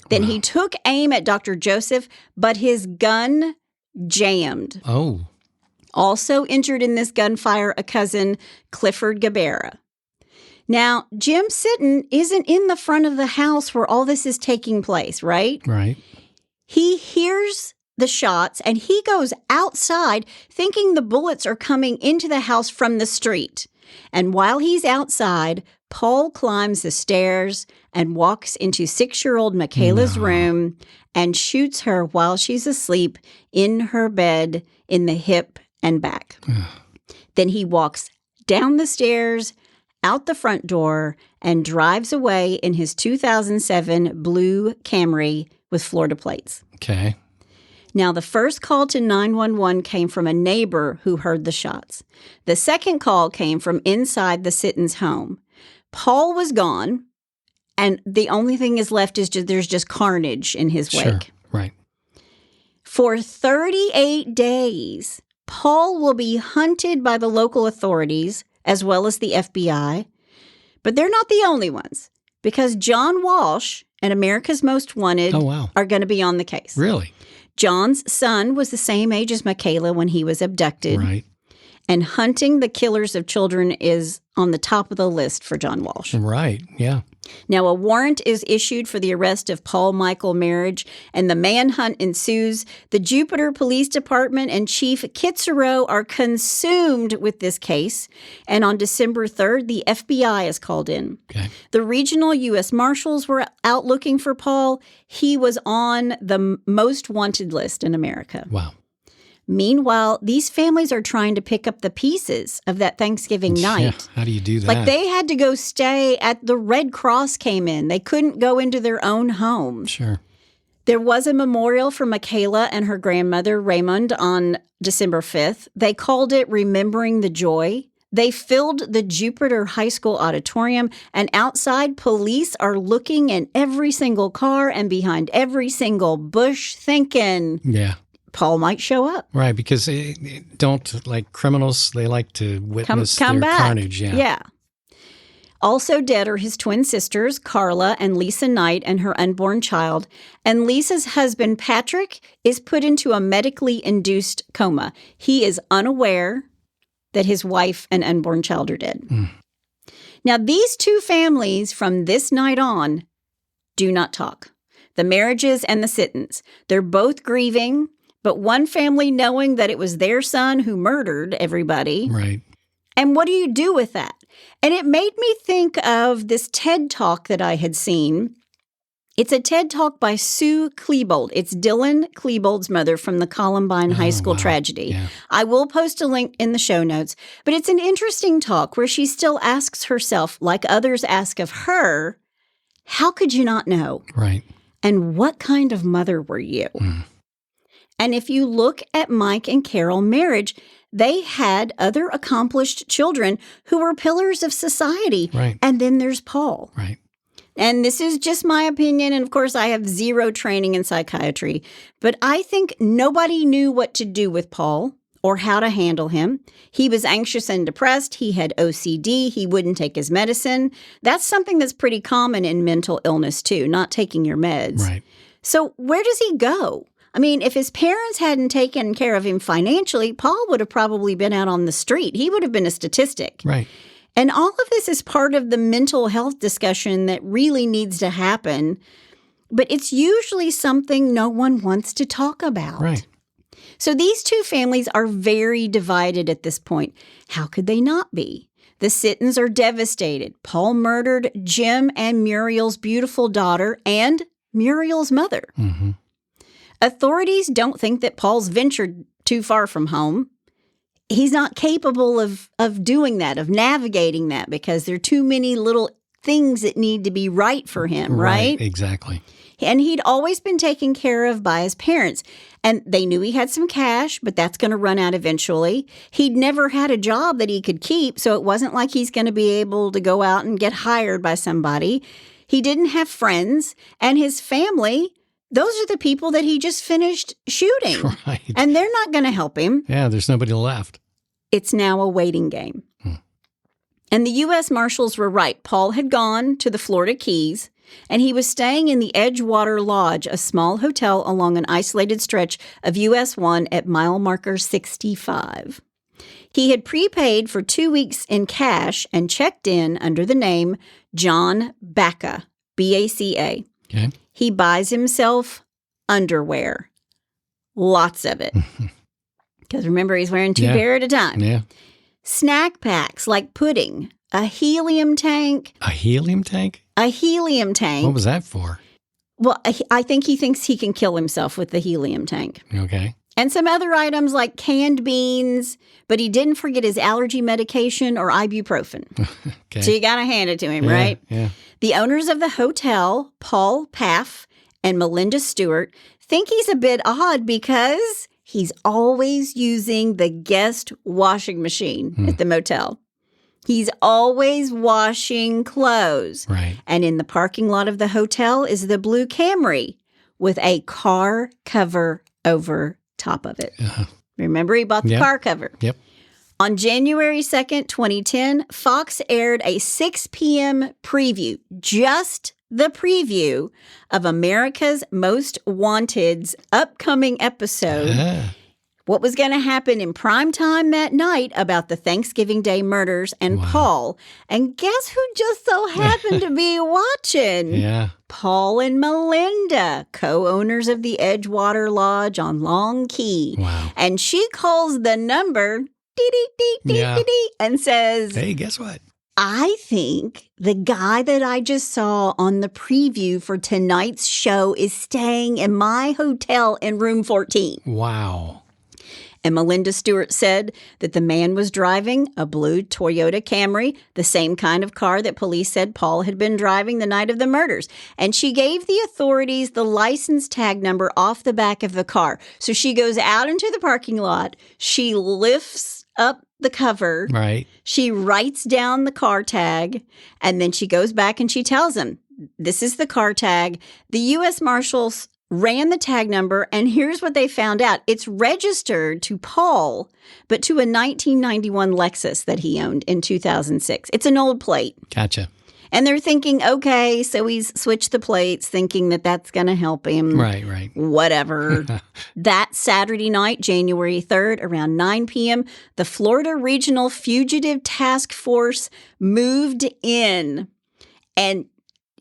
Then he took aim at Dr. Joseph, but his gun jammed. Oh. Also injured in this gunfire, a cousin, Clifford Gabera. Now, Jim Sitton isn't in the front of the house where all this is taking place, right? Right. He hears the shots and he goes outside thinking the bullets are coming into the house from the street. And while he's outside, Paul climbs the stairs and walks into 6-year-old Makayla's room and shoots her while she's asleep in her bed in the hip and back. Then he walks down the stairs, out the front door, and drives away in his 2007 blue Camry with Florida plates. Okay. Now, the first call to 911 came from a neighbor who heard the shots. The second call came from inside the Sittons' home. Paul was gone, and the only thing is left is there's just carnage in his wake. Sure. Right. For 38 days, Paul will be hunted by the local authorities as well as the FBI, but they're not the only ones because John Walsh and America's Most Wanted are going to be on the case. Really? John's son was the same age as Makayla when he was abducted. Right. And hunting the killers of children is on the top of the list for John Walsh. Right. Yeah. Now, a warrant is issued for the arrest of Paul Michael Merhige, and the manhunt ensues. The Jupiter Police Department and Chief Kitzero are consumed with this case, and on December 3rd, the FBI is called in. Okay. The regional U.S. Marshals were out looking for Paul. He was on the most wanted list in America. Wow. Meanwhile, these families are trying to pick up the pieces of that Thanksgiving night. Yeah. How do you do that? Like they had to go stay at the Red Cross came in. They couldn't go into their own homes. Sure. There was a memorial for Makayla and her grandmother, Raymonde, on December 5th. They called it Remembering the Joy. They filled the Jupiter High School auditorium, and outside, police are looking in every single car and behind every single bush thinking, yeah, Paul might show up. Right, because don't like criminals, they like to witness come their back. carnage. Yeah. Yeah. Also dead are his twin sisters, Carla and Lisa Knight, and her unborn child. And Lisa's husband, Patrick, is put into a medically induced coma. He is unaware that his wife and unborn child are dead. Now, these two families from this night on do not talk. The Merhiges and the Sittons. They're both grieving, but one family knowing that it was their son who murdered everybody. Right. And what do you do with that? And it made me think of this TED Talk that I had seen. It's a TED Talk by Sue Klebold. It's Dylan Klebold's mother from the Columbine High School tragedy. Yeah. I will post a link in the show notes. But it's an interesting talk where she still asks herself, like others ask of her, how could you not know? Right. And what kind of mother were you? And if you look at Mike and Carol Merhige, they had other accomplished children who were pillars of society. Right. And then there's Paul. Right. And this is just my opinion. And of course, I have zero training in psychiatry. But I think nobody knew what to do with Paul or how to handle him. He was anxious and depressed. He had OCD. He wouldn't take his medicine. That's something that's pretty common in mental illness, too, not taking your meds. Right. So where does he go? I mean, if his parents hadn't taken care of him financially, Paul would have probably been out on the street. He would have been a statistic. Right. And all of this is part of the mental health discussion that really needs to happen. But it's usually something no one wants to talk about. Right. So these two families are very divided at this point. How could they not be? The Sittons are devastated. Paul murdered Jim and Muriel's beautiful daughter and Muriel's mother. Mm-hmm. Authorities don't think that Paul's ventured too far from home. He's not capable of doing that, of navigating that, because there are too many little things that need to be right for him, right? Exactly. And he'd always been taken care of by his parents. And they knew he had some cash, but that's going to run out eventually. He'd never had a job that he could keep, so it wasn't like he's going to be able to go out and get hired by somebody. He didn't have friends, and his family, those are the people that he just finished shooting. Right. And they're not going to help him. Yeah, there's nobody left. It's now a waiting game. And the U.S. Marshals were right. Paul had gone to the Florida Keys, and he was staying in the Edgewater Lodge, a small hotel along an isolated stretch of US 1 at mile marker 65. He had prepaid for 2 weeks in cash and checked in under the name John Baca, B-A-C-A. Okay. He buys himself underwear. Lots of it. Because remember, he's wearing two pair at a time. Yeah. Snack packs like pudding, a helium tank. A helium tank? A helium tank. What was that for? Well, I think he thinks he can kill himself with the helium tank. Okay. And some other items like canned beans, but he didn't forget his allergy medication or ibuprofen. Okay. So you got to hand it to him, right? Yeah. The owners of the hotel, Paul Paff and Melinda Stewart, think he's a bit odd because he's always using the guest washing machine at the motel. He's always washing clothes. Right. And in the parking lot of the hotel is the blue Camry with a car cover over top of it. Remember, he bought the car cover. Yep. On January 2nd, 2010, Fox aired a 6 p.m. preview, just the preview of America's Most Wanted's upcoming episode. What was going to happen in prime time that night about the Thanksgiving Day murders and Paul. And guess who just so happened to be watching? Yeah. Paul and Melinda, co-owners of the Edgewater Lodge on Long Key. Wow. And she calls the number, dee-dee-dee-dee-dee-dee, and says, Hey, guess what? I think the guy that I just saw on the preview for tonight's show is staying in my hotel in room 14. Wow. And Melinda Stewart said that the man was driving a blue Toyota Camry, the same kind of car that police said Paul had been driving the night of the murders. And she gave the authorities the license tag number off the back of the car. So she goes out into the parking lot. She lifts up the cover. Right. She writes down the car tag, and then she goes back and she tells him, this is the car tag. The U.S. Marshals ran the tag number, and here's what they found out. It's registered to Paul, but to a 1991 Lexus that he owned in 2006. It's an old plate. Gotcha. And they're thinking, okay, so he's switched the plates, thinking that that's going to help him. Right, right. Whatever. That Saturday night, January 3rd, around 9 p.m., the Florida Regional Fugitive Task Force moved in. And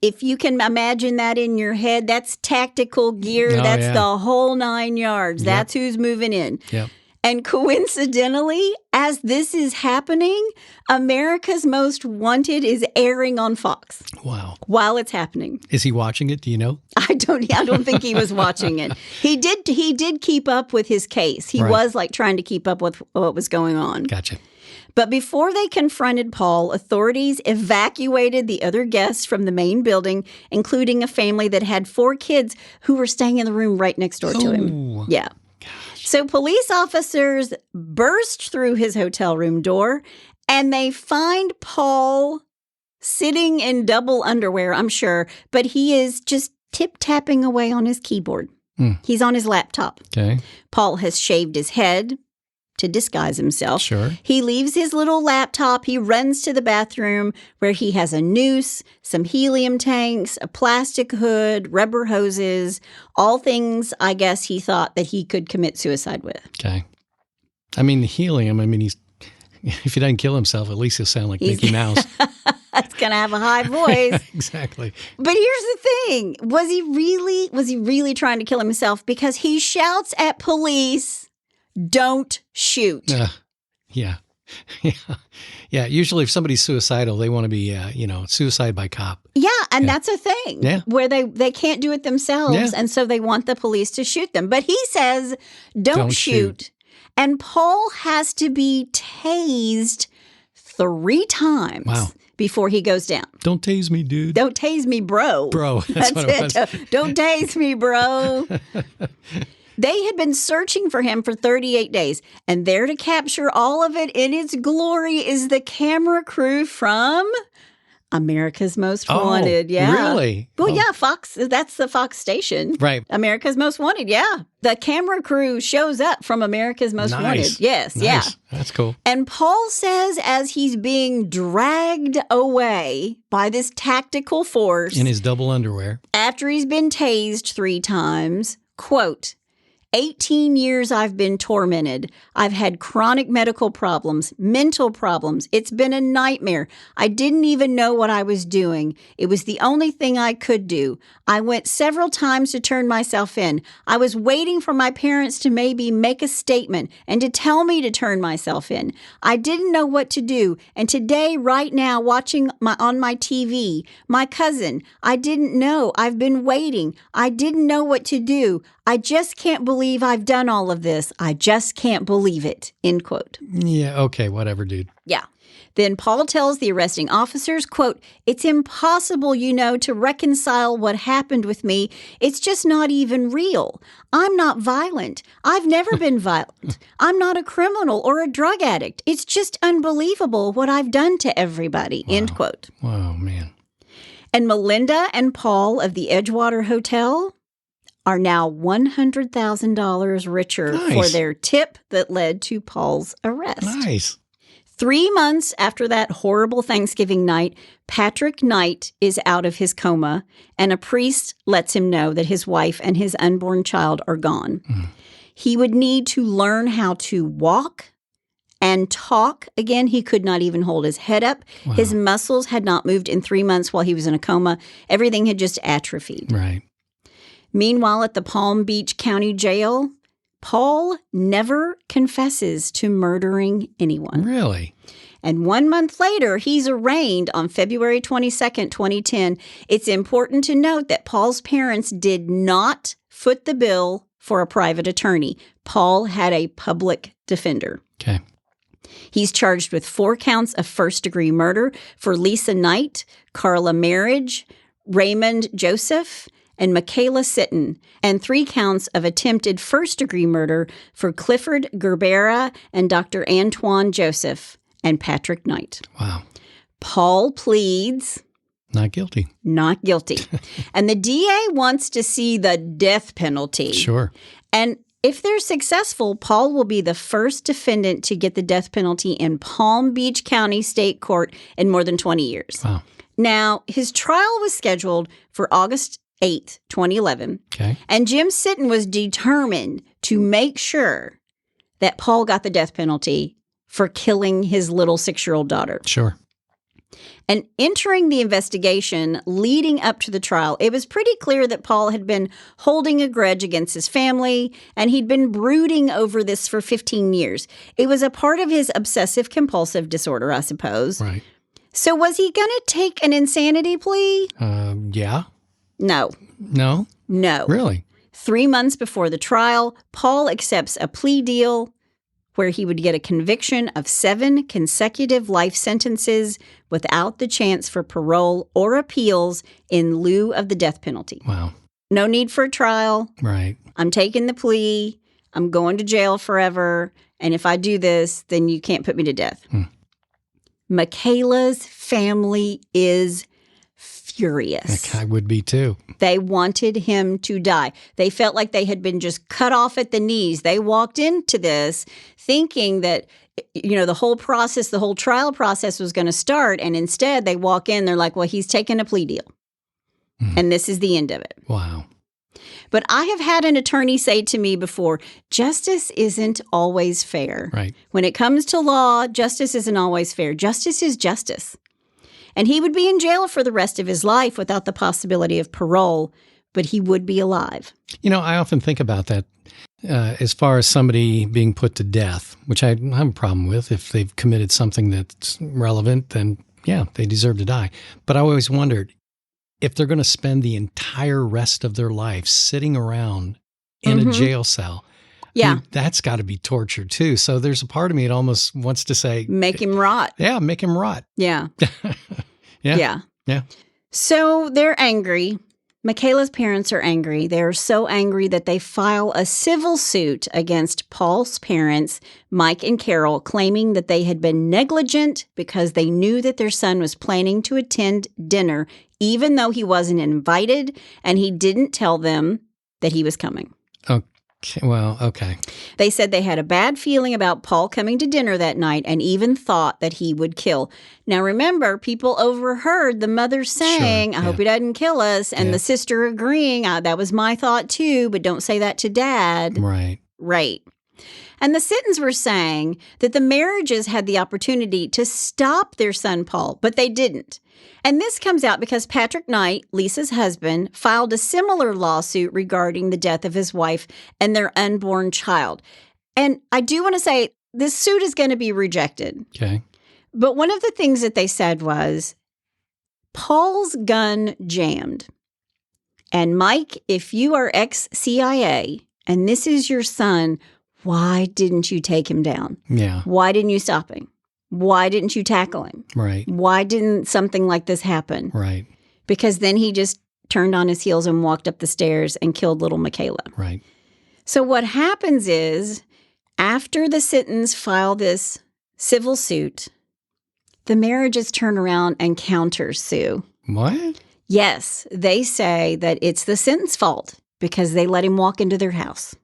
if you can imagine that in your head, that's tactical gear. Oh, That's yeah. the whole 9 yards. Yep. That's who's moving in. Yep. And coincidentally, as this is happening, America's Most Wanted is airing on Fox. Wow. While it's happening. Is he watching it? Do you know? I don't think he was watching it. He did keep up with his case. He was like trying to keep up with what was going on. Gotcha. But before they confronted Paul, authorities evacuated the other guests from the main building, including a family that had 4 kids who were staying in the room right next door to him. Yeah. Gosh. So police officers burst through his hotel room door, and they find Paul sitting in double underwear, I'm sure, but he is just tip-tapping away on his keyboard. He's on his laptop. Okay. Paul has shaved his head, to disguise himself. Sure. He leaves his little laptop. He runs to the bathroom where he has a noose, some helium tanks, a plastic hood, rubber hoses, all things I guess he thought that he could commit suicide with. Okay. I mean, the helium, if he doesn't kill himself, at least he'll sound like Mickey Mouse. It's going to have a high voice. Exactly. But here's the thing. Was he really trying to kill himself? Because he shouts at police, "Don't shoot." Yeah. Yeah. Usually if somebody's suicidal, they want to be, suicide by cop. Yeah. And that's a thing where they can't do it themselves. Yeah. And so they want the police to shoot them. But he says, don't shoot. And Paul has to be tased 3 times before he goes down. Don't tase me, dude. Don't tase me, bro. Bro, that's what it was. Don't tase me, bro. They had been searching for him for 38 days, and there to capture all of it in its glory is the camera crew from America's Most Wanted. Yeah. Really? Well, yeah, Fox. That's the Fox station. Right. America's Most Wanted. Yeah. The camera crew shows up from America's Most Wanted. Yes. Nice. Yeah. That's cool. And Paul says as he's being dragged away by this tactical force. In his double underwear. After he's been tased 3 times, quote, 18 years I've been tormented. I've had chronic medical problems, mental problems. It's been a nightmare. I didn't even know what I was doing. It was the only thing I could do. I went several times to turn myself in. I was waiting for my parents to maybe make a statement and to tell me to turn myself in. I didn't know what to do. And today, right now, watching on my TV, my cousin, I didn't know. I've been waiting. I didn't know what to do. I just can't believe I've done all of this. I just can't believe it. End quote. Yeah. Okay. Whatever, dude. Yeah. Then Paul tells the arresting officers, quote, it's impossible, to reconcile what happened with me. It's just not even real. I'm not violent. I've never been violent. I'm not a criminal or a drug addict. It's just unbelievable what I've done to everybody. Wow. End quote. Wow, man. And Melinda and Paul of the Edgewater Hotel are now $100,000 richer for their tip that led to Paul's arrest. Nice. 3 months after that horrible Thanksgiving night, Patrick Knight is out of his coma, and a priest lets him know that his wife and his unborn child are gone. He would need to learn how to walk and talk. Again, he could not even hold his head up. Wow. His muscles had not moved in 3 months while he was in a coma. Everything had just atrophied. Right. Meanwhile, at the Palm Beach County Jail, Paul never confesses to murdering anyone. Really? And 1 month later, he's arraigned on February 22nd, 2010. It's important to note that Paul's parents did not foot the bill for a private attorney. Paul had a public defender. Okay. He's charged with 4 counts of first-degree murder for Lisa Knight, Carla Marriage, Raymonde Joseph, and Makayla Sitton, and 3 counts of attempted first-degree murder for Clifford Gerbera and Dr. Antoine Joseph and Patrick Knight. Wow. Paul pleads not guilty. Not guilty. And the DA wants to see the death penalty. Sure. And if they're successful, Paul will be the first defendant to get the death penalty in Palm Beach County State Court in more than 20 years. Wow. Now, his trial was scheduled for August 8th, 2011. Okay. And Jim Sitton was determined to make sure that Paul got the death penalty for killing his little 6-year-old daughter. Sure. And entering the investigation leading up to the trial, it was pretty clear that Paul had been holding a grudge against his family, and he'd been brooding over this for 15 years. It was a part of his obsessive-compulsive disorder, I suppose. Right. So was he going to take an insanity plea? Yeah. No. No? No. Really? 3 months before the trial, Paul accepts a plea deal where he would get a conviction of 7 consecutive life sentences without the chance for parole or appeals in lieu of the death penalty. Wow. No need for a trial. Right. I'm taking the plea. I'm going to jail forever. And if I do this, then you can't put me to death. Makayla's family is furious. furious. I would be too. They wanted him to die. They felt like they had been just cut off at the knees. They walked into this thinking that, the whole process, the whole trial process was going to start. And instead they walk in, they're like, well, he's taking a plea deal. And this is the end of it. Wow. But I have had an attorney say to me before, justice isn't always fair. Right. When it comes to law, justice isn't always fair. Justice is justice. And he would be in jail for the rest of his life without the possibility of parole, but he would be alive. I often think about that as far as somebody being put to death, which I have a problem with. If they've committed something that's relevant, then yeah, they deserve to die. But I always wondered, if they're going to spend the entire rest of their life sitting around in a jail cell, that's got to be torture too. So there's a part of me that almost wants to say, make him rot. Yeah, make him rot. Yeah. Yeah. So they're angry. Makayla's parents are angry. They're so angry that they file a civil suit against Paul's parents, Mike and Carol, claiming that they had been negligent because they knew that their son was planning to attend dinner, even though he wasn't invited, and he didn't tell them that he was coming. Okay. They said they had a bad feeling about Paul coming to dinner that night and even thought that he would kill. Now, remember, people overheard the mother saying, I hope he doesn't kill us, and the sister agreeing, that was my thought too, but don't say that to Dad. Right. And the Sittons were saying that the marriages had the opportunity to stop their son Paul, but they didn't. And this comes out because Patrick Knight, Lisa's husband, filed a similar lawsuit regarding the death of his wife and their unborn child. And I do want to say this suit is going to be rejected. Okay. But one of the things that they said was, Paul's gun jammed. And Mike, if you are ex-CIA and this is your son, why didn't you take him down? Yeah. Why didn't you stop him? Why didn't you tackle him? Right. Why didn't something like this happen? Right. Because then he just turned on his heels and walked up the stairs and killed little Makayla. Right. So what happens is, after the Sittons file this civil suit, the marriages turn around and counter-sue. What? Yes. They say that it's the Sittons' fault because they let him walk into their house.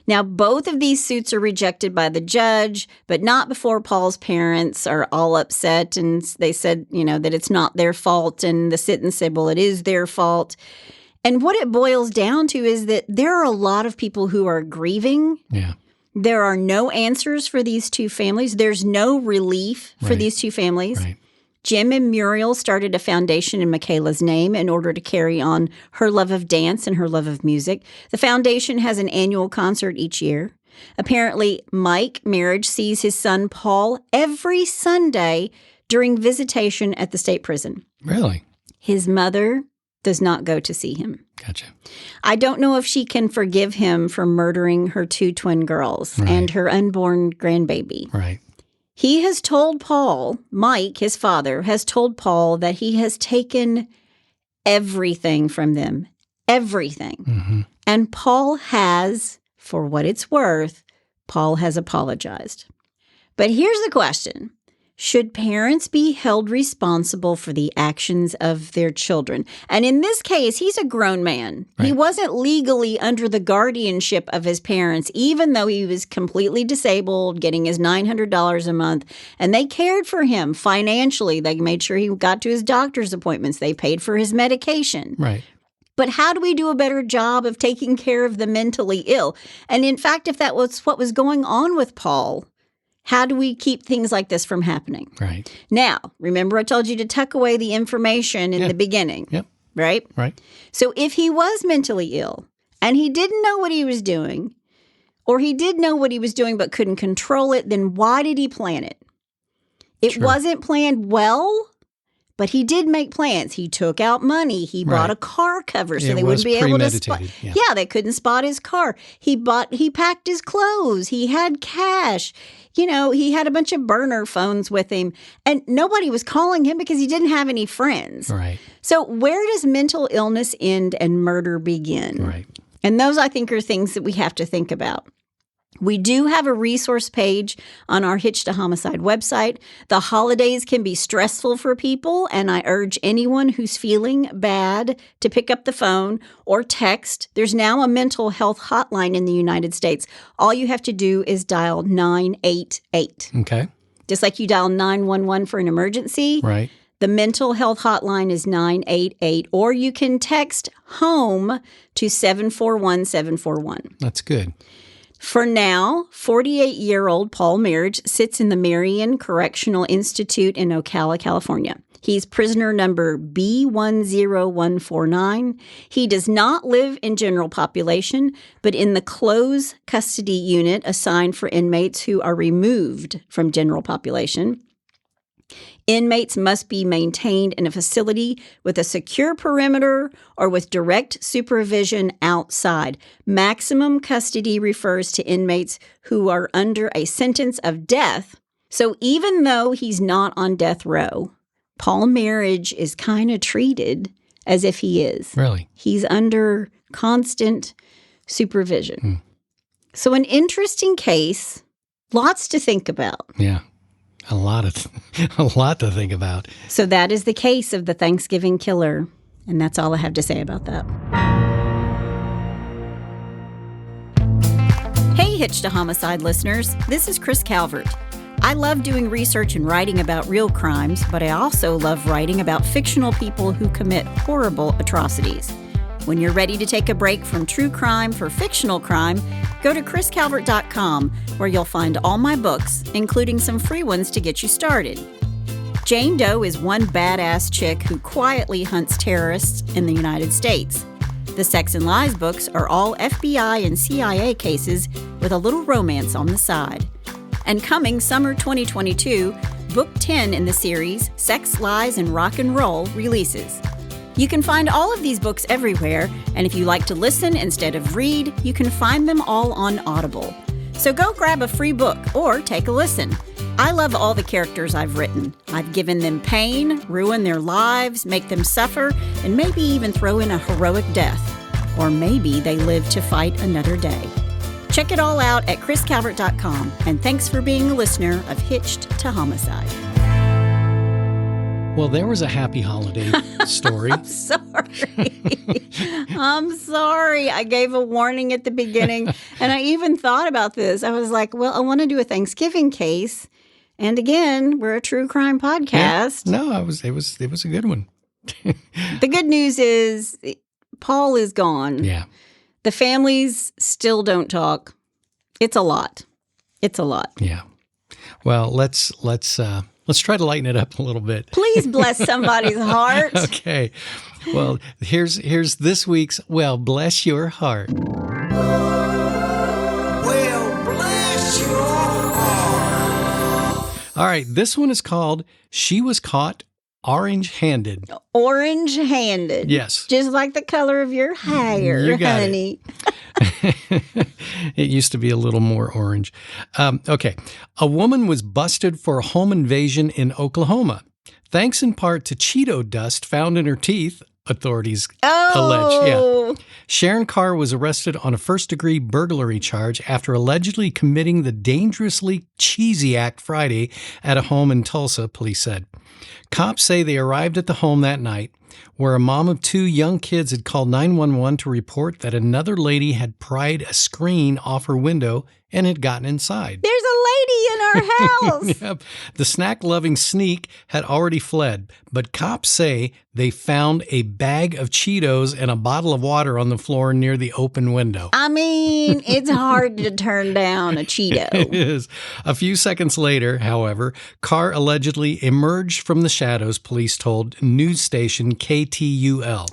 Now, both of these suits are rejected by the judge, but not before Paul's parents are all upset. And they said, that it's not their fault. And the Sittons said, well, it is their fault. And what it boils down to is that there are a lot of people who are grieving. Yeah. There are no answers for these two families. There's no relief for these two families. Right. Jim and Muriel started a foundation in Makayla's name in order to carry on her love of dance and her love of music. The foundation has an annual concert each year. Apparently, Mike Marriage sees his son Paul every Sunday during visitation at the state prison. Really? His mother does not go to see him. Gotcha. I don't know if she can forgive him for murdering her two twin girls and her unborn grandbaby. Right. He has told Paul, Mike, his father, has told Paul that he has taken everything from them. Everything. And Paul has, for what it's worth, Paul has apologized. But here's the question. Should parents be held responsible for the actions of their children? And in this case, he's a grown man. Right. He wasn't legally under the guardianship of his parents, even though he was completely disabled, getting his $900 a month. And they cared for him financially. They made sure he got to his doctor's appointments. They paid for his medication. Right. But how do we do a better job of taking care of the mentally ill? And in fact, if that was what was going on with Paul, how do we keep things like this from happening? Right. Now, remember I told you to tuck away the information in the beginning. Yep. Right? Right. So if he was mentally ill and he didn't know what he was doing, or he did know what he was doing but couldn't control it, then why did he plan it? It wasn't planned well, but he did make plans. He took out money. He bought a car cover so they wouldn't be able to spot. Yeah, they couldn't spot his car. He packed his clothes. He had cash. You know, he had a bunch of burner phones with him, and nobody was calling him because he didn't have any friends. Right. So where does mental illness end and murder begin? Right. And those, I think, are things that we have to think about. We do have a resource page on our Hitched to Homicide website. The holidays can be stressful for people, and I urge anyone who's feeling bad to pick up the phone or text. There's now a mental health hotline in the United States. All you have to do is dial 988. Okay. Just like you dial 911 for an emergency. Right. The mental health hotline is 988, or you can text HOME to 741-741. That's good. For now, 48-year-old Paul Merhige sits in the Marion Correctional Institute in Ocala, California. He's prisoner number B10149. He does not live in general population, but in the close custody unit assigned for inmates who are removed from general population. Inmates must be maintained in a facility with a secure perimeter or with direct supervision outside. Maximum custody refers to inmates who are under a sentence of death. So even though he's not on death row, Paul Merhige is kind of treated as if he is. Really? He's under constant supervision. So an interesting case, lots to think about. Yeah. A lot to think about. So that is the case of the Thanksgiving killer, and that's all I have to say about that. Hey, Hitched to Homicide listeners. This is Chris Calvert. I love doing research and writing about real crimes, but I also love writing about fictional people who commit horrible atrocities. When you're ready to take a break from true crime for fictional crime, go to chriscalvert.com, where you'll find all my books, including some free ones to get you started. Jane Doe is one badass chick who quietly hunts terrorists in the United States. The Sex and Lies books are all FBI and CIA cases with a little romance on the side. And coming summer 2022, Book 10 in the series, Sex, Lies, and Rock and Roll, releases. You can find all of these books everywhere, and if you like to listen instead of read, you can find them all on Audible. So go grab a free book or take a listen. I love all the characters I've written. I've given them pain, ruined their lives, make them suffer, and maybe even throw in a heroic death. Or maybe they live to fight another day. Check it all out at chriscalvert.com, and thanks for being a listener of Hitched to Homicide. Well, there was a happy holiday story. I'm sorry. I gave a warning at the beginning, and I even thought about this. I was like, well, I want to do a Thanksgiving case. And again, we're a true crime podcast. Yeah. No, it was a good one. The good news is Paul is gone. Yeah. The families still don't talk. It's a lot. It's a lot. Yeah. Well, let's try to lighten it up a little bit. Please bless somebody's heart. Okay. Well, here's this week's Well, Bless Your Heart. Well, bless your heart. All right. This one is called She Was Caught Orange-Handed. Orange-handed. Yes. Just like the color of your hair, You got honey. It used to be a little more orange. Okay. A woman was busted for a home invasion in Oklahoma, thanks in part to Cheeto dust found in her teeth, authorities allege. Yeah. Sharon Carr was arrested on a first-degree burglary charge after allegedly committing the dangerously cheesy act Friday at a home in Tulsa, police said. Cops say they arrived at the home that night, where a mom of two young kids had called 911 to report that another lady had pried a screen off her window and had gotten inside. There's a lady in our house. Yep. The snack-loving sneak had already fled, but cops say they found a bag of Cheetos and a bottle of water on the floor near the open window. I mean, it's hard to turn down a Cheeto. It is. A few seconds later, however, Carr allegedly emerged from the shadows, police told news station KTUL.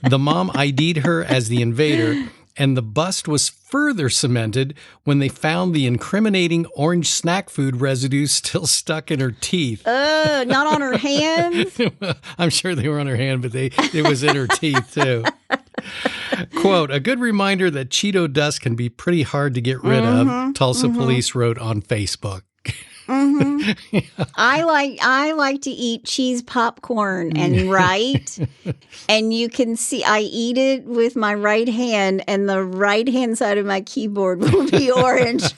The mom ID'd her as the invader, and the bust was further cemented when they found the incriminating orange snack food residue still stuck in her teeth. Not on her hands? I'm sure they were on her hand, but it was in her teeth, too. Quote, a good reminder that Cheeto dust can be pretty hard to get rid of, Tulsa police wrote on Facebook. I like to eat cheese popcorn and and you can see I eat it with my right hand, and the right hand side of my keyboard will be orange,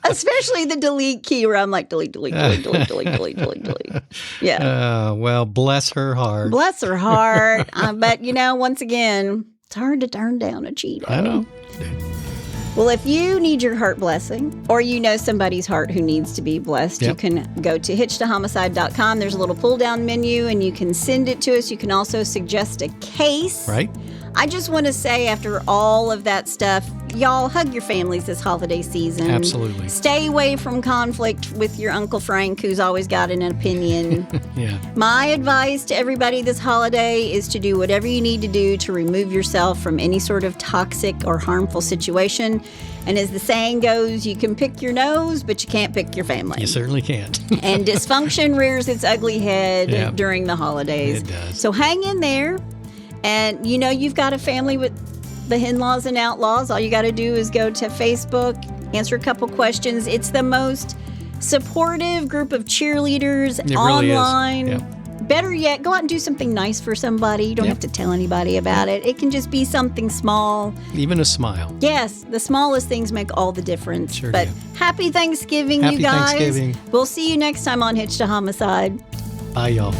especially the delete key where I'm like delete, delete, delete, delete, delete, delete, delete, delete. Yeah. Well, bless her heart. Bless her heart. But once again, it's hard to turn down a Cheeto. I know. Well, if you need your heart blessing, or you know somebody's heart who needs to be blessed, you can go to hitchedtohomicide.com. There's a little pull-down menu, and you can send it to us. You can also suggest a case. Right. I just want to say, after all of that stuff, y'all hug your families this holiday season. Absolutely. Stay away from conflict with your Uncle Frank, who's always got an opinion. Yeah. My advice to everybody this holiday is to do whatever you need to do to remove yourself from any sort of toxic or harmful situation. And as the saying goes, you can pick your nose, but you can't pick your family. You certainly can't. And dysfunction rears its ugly head during the holidays. It does. So hang in there. And you've got a family with the in-laws and outlaws. All you got to do is go to Facebook, answer a couple questions. It's the most supportive group of cheerleaders online. Really is. Better yet, go out and do something nice for somebody. You don't have to tell anybody about it. It can just be something small. Even a smile. Yes, the smallest things make all the difference. Sure but do. Happy Thanksgiving, you guys. Happy Thanksgiving. We'll see you next time on Hitched to Homicide. Bye, y'all.